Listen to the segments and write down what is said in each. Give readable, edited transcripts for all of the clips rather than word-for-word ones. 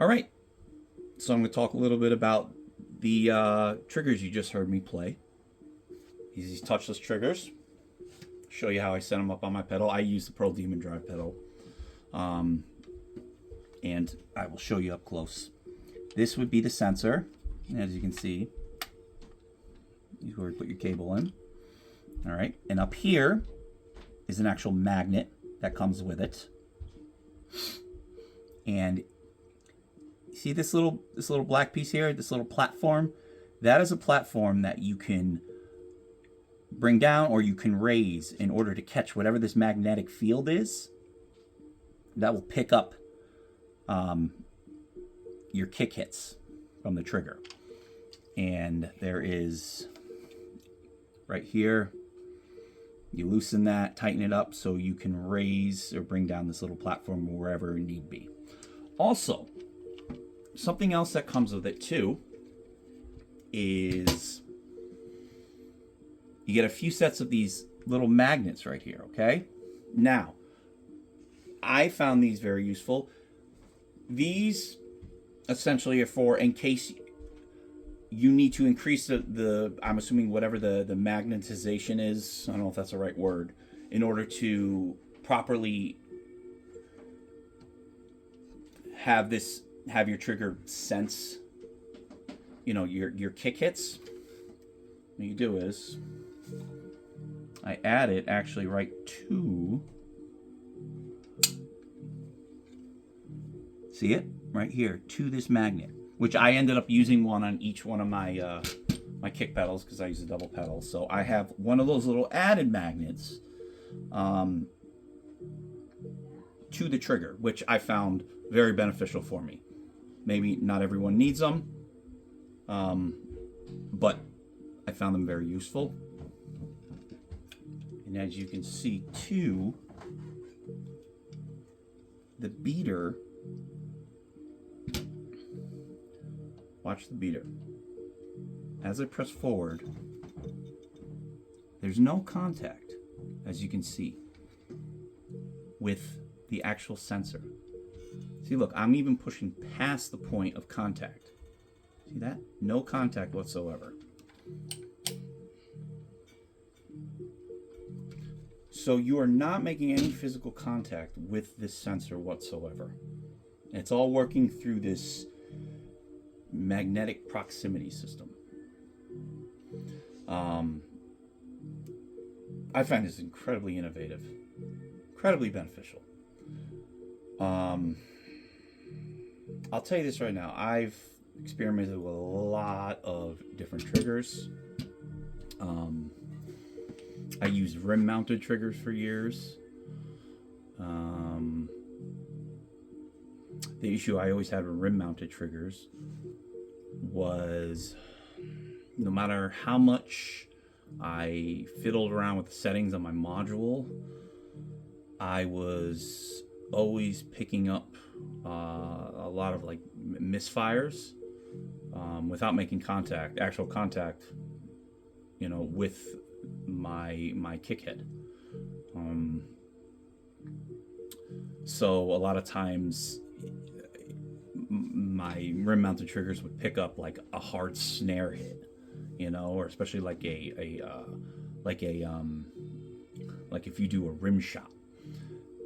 All right, so I'm going to talk a little bit about the triggers you just heard me play. These touchless triggers. Show you how I set them up on my pedal. I use the Pearl Demon Drive pedal, um, and I will show you up close. This would be the sensor, as you can see. You where you put your cable in. All right, and up here is an actual magnet that comes with it. And see this little black piece here, this little platform? That is a platform that you can bring down or you can raise in order to catch whatever this magnetic field is. That will pick up your kick hits from the trigger. And there is right here, you loosen that, tighten it up so you can raise or bring down this little platform wherever it need be. Also, something else that comes with it too is you get a few sets of these little magnets right here, okay? Now, I found these very useful. These essentially are for in case you need to increase the I'm assuming whatever the magnetization is, I don't know if that's the right word, in order to properly have your trigger sense, your kick hits. What you do is I add it actually right to, see it right here, to this magnet, which I ended up using one on each one of my my kick pedals because I use a double pedal. So I have one of those little added magnets to the trigger, which I found very beneficial for me. Maybe not everyone needs them, but I found them very useful. And as you can see too, the beater, watch the beater. As I press forward, there's no contact, as you can see, with the actual sensor. See, look, I'm even pushing past the point of contact. See that? No contact whatsoever. So you are not making any physical contact with this sensor whatsoever. It's all working through this magnetic proximity system. I find this incredibly innovative, incredibly beneficial. I'll tell you this right now. I've experimented with a lot of different triggers. I used rim-mounted triggers for years. The issue I always had with rim-mounted triggers was no matter how much I fiddled around with the settings on my module, I was always picking up a lot of like misfires without making actual contact, with my kick head. So a lot of times my rim mounted triggers would pick up like a hard snare hit, or especially like like if you do a rim shot.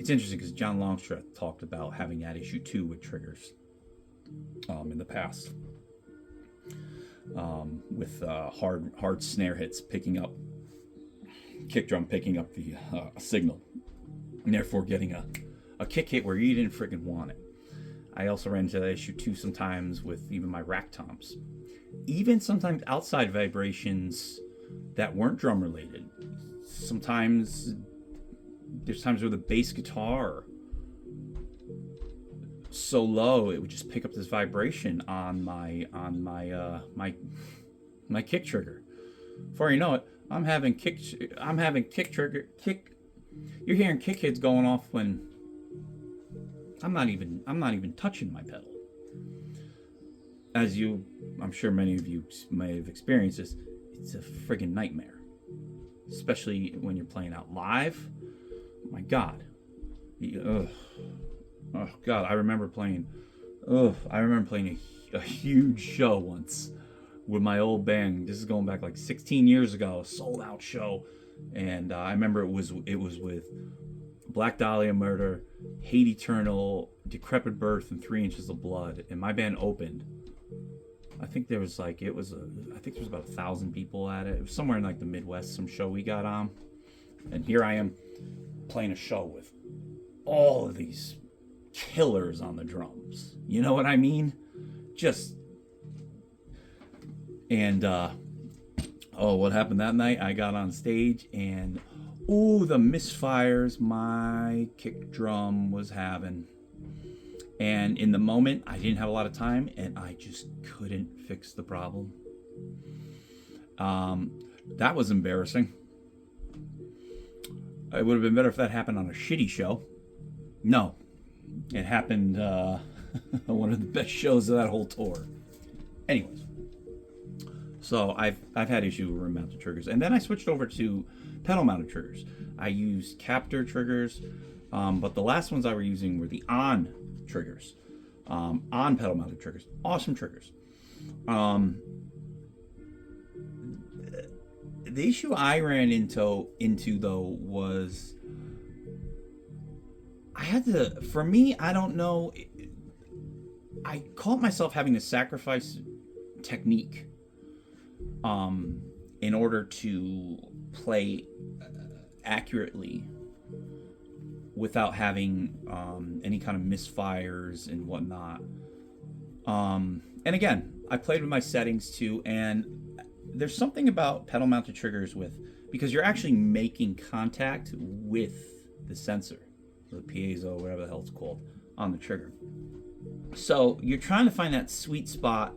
It's interesting because John Longstreth talked about having that issue too with triggers in the past, with hard snare hits picking up kick drum picking up the signal, and therefore getting a kick hit where you didn't freaking want it. I also ran into that issue too sometimes with even my rack toms. Even sometimes outside vibrations that weren't drum related. Sometimes there's times where the bass guitar so low it would just pick up this vibration on my kick trigger. Before you know it, I'm having kick trigger kick. You're hearing kick hits going off when I'm not even touching my pedal. I'm sure many of you may have experienced this. It's a friggin' nightmare, especially when you're playing out live. My God, oh God, I remember playing Oh, I remember playing a huge show once with my old band. This is going back like 16 years ago, a sold out show. And I remember it was with Black Dahlia Murder, Hate Eternal, Decrepit Birth, and 3 Inches of Blood. And my band opened. I think there was like I think there was about 1,000 people at it. It was somewhere in like the Midwest, some show we got on. And here I am playing a show with all of these killers on the drums. You know what I mean? Just and what happened that night? I got on stage and the misfires my kick drum was having. And in the moment, I didn't have a lot of time, and I just couldn't fix the problem. That was embarrassing. It would have been better if that happened on a shitty show. No, it happened one of the best shows of that whole tour. Anyways, so I've had issues with rim-mounted triggers, and then I switched over to pedal-mounted triggers. I used Captor triggers, but the last ones I were using were the On triggers, on pedal-mounted triggers. Awesome triggers. The issue I ran into though was I had to. For me, I don't know. I caught myself having to sacrifice technique, in order to play accurately without having any kind of misfires and whatnot. And again, I played with my settings too, and there's something about pedal mounted triggers because you're actually making contact with the sensor, the piezo, whatever the hell it's called, on the trigger. So you're trying to find that sweet spot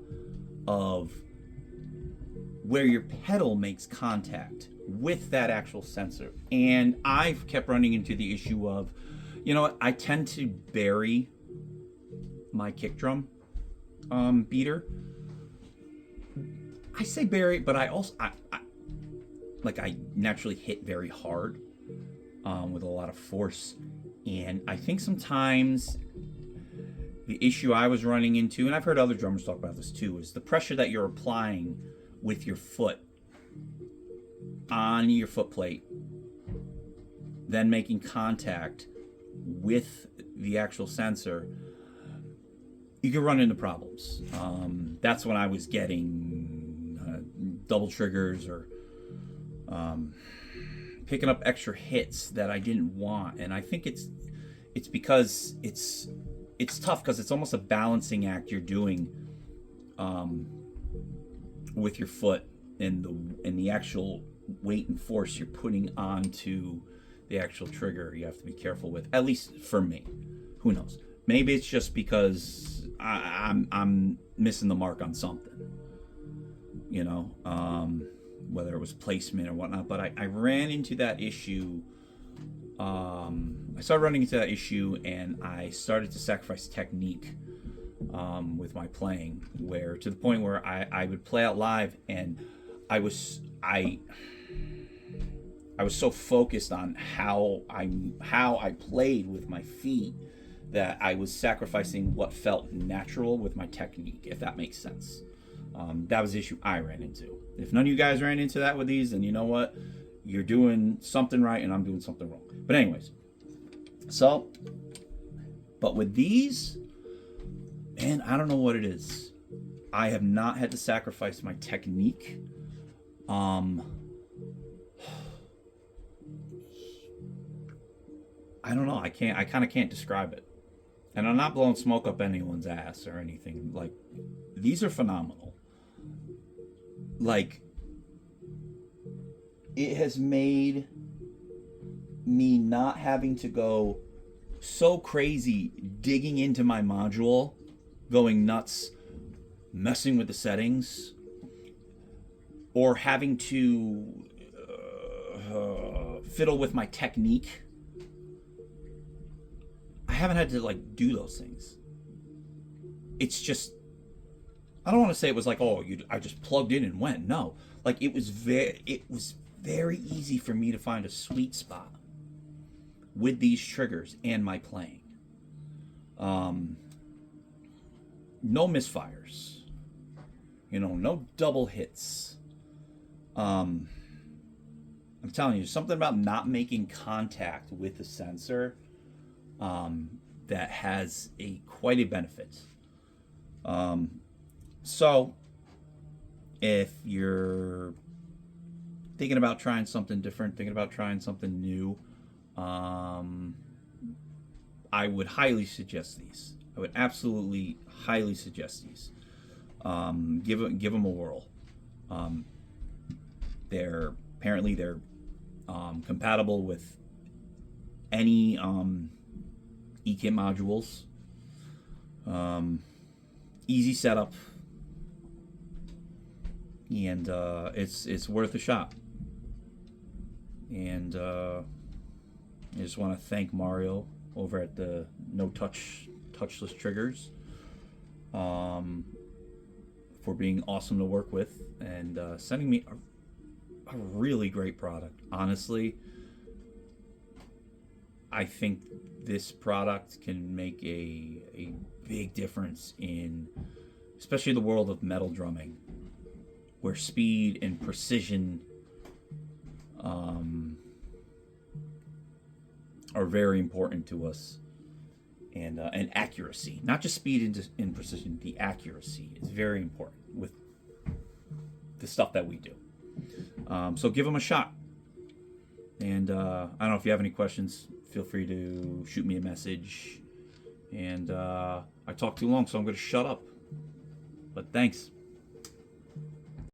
of where your pedal makes contact with that actual sensor. And I've kept running into the issue of, you know what, I tend to bury my kick drum beater. I say bury, but I also I naturally hit very hard with a lot of force, and I think sometimes the issue I was running into, and I've heard other drummers talk about this too, is the pressure that you're applying with your foot on your foot plate, then making contact with the actual sensor. You can run into problems. That's when I was getting double triggers or picking up extra hits that I didn't want. And I think it's because it's tough because it's almost a balancing act you're doing with your foot and the actual weight and force you're putting onto the actual trigger. You have to be careful with, at least for me. Who knows? Maybe it's just because I'm missing the mark on something, you know, whether it was placement or whatnot. But I ran into that issue. I started running into that issue, and I started to sacrifice technique with my playing, where to the point where I would play out live, and I was so focused on how I played with my feet that I was sacrificing what felt natural with my technique, if that makes sense. That was the issue I ran into. If none of you guys ran into that with these, then you know what? You're doing something right and I'm doing something wrong. But anyways, but with these, man, I don't know what it is. I have not had to sacrifice my technique. I don't know. I kind of can't describe it. And I'm not blowing smoke up anyone's ass or anything. Like, these are phenomenal. Like, it has made me not having to go so crazy digging into my module, going nuts, messing with the settings, or having to fiddle with my technique. I haven't had to do those things. It's just, I don't want to say it was like, I just plugged in and went. No, it was very easy for me to find a sweet spot with these triggers and my playing. no misfires. No double hits. I'm telling you, something about not making contact with the sensor that has quite a benefit. So, if you're thinking about trying something different, thinking about trying something new, I would highly suggest these. I would absolutely highly suggest these. Give them a whirl. They're compatible with any eKit modules. Easy setup, and it's worth a shot. And I just want to thank Mario over at the Touchless Triggers for being awesome to work with and sending me a really great product. Honestly, I think this product can make a big difference in, especially the world of metal drumming, where speed and precision are very important to us, and accuracy, not just speed and precision. The accuracy is very important with the stuff that we do. So give them a shot. And I don't know if you have any questions. Feel free to shoot me a message. And I talked too long, so I'm going to shut up. But thanks.